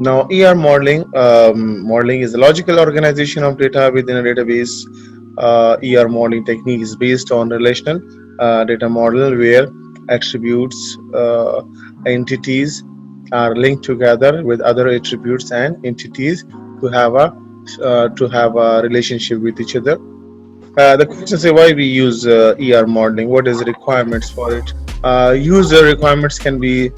Now, modeling is a logical organization of data within a database. ER modeling technique is based on relational data model where attributes, entities are linked together with other attributes and entities to have a relationship with each other. The question is why we use ER modeling. What is the requirements for it? User requirements can be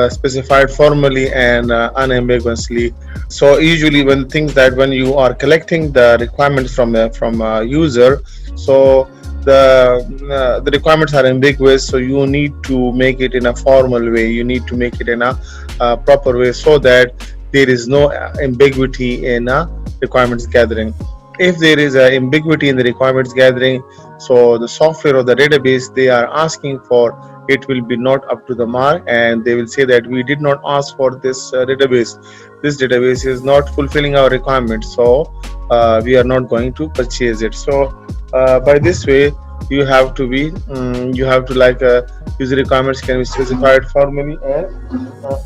specified formally and unambiguously. So usually, when you are collecting the requirements from a user, so the requirements are ambiguous. So you need to make it in a formal way. You need to make it in a proper way so that there is no ambiguity in requirements gathering. If there is a ambiguity in the requirements gathering, so the software or the database they are asking for, it will be not up to the mark, and they will say that we did not ask for this database is not fulfilling our requirements, so we are not going to purchase it. So by this way you have to user requirements can be specified formally and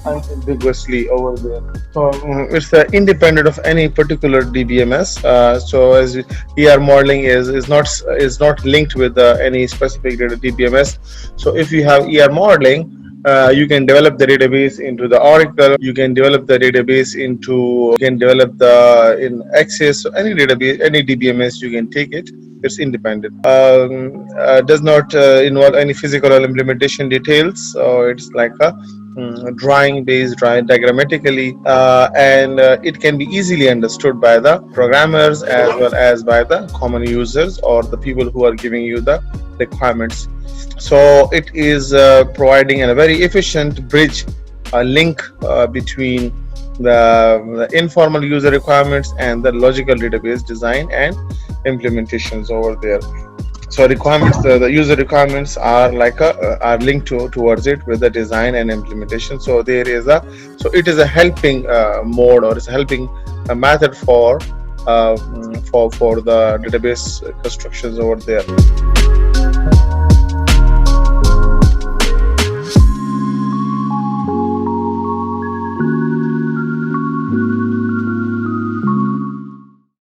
unambiguously over there. So it's independent of any particular DBMS. So as ER modeling is not linked with any specific data DBMS. So if you have ER modeling, you can develop the database into the Oracle. You can develop the database into. You can develop the in Access. So any database, any DBMS, you can take it. It's independent. Does not involve any physical or implementation details. So it's like a drawing based diagrammatically, and it can be easily understood by the programmers as well as by the common users or the people who are giving you the requirements. So it is providing a very efficient bridge, a link between the informal user requirements and the logical database design and implementations over there. So requirements, the user requirements are are linked towards it with the design and implementation. So it is a helping mode, or it's a helping method for the database constructions over there.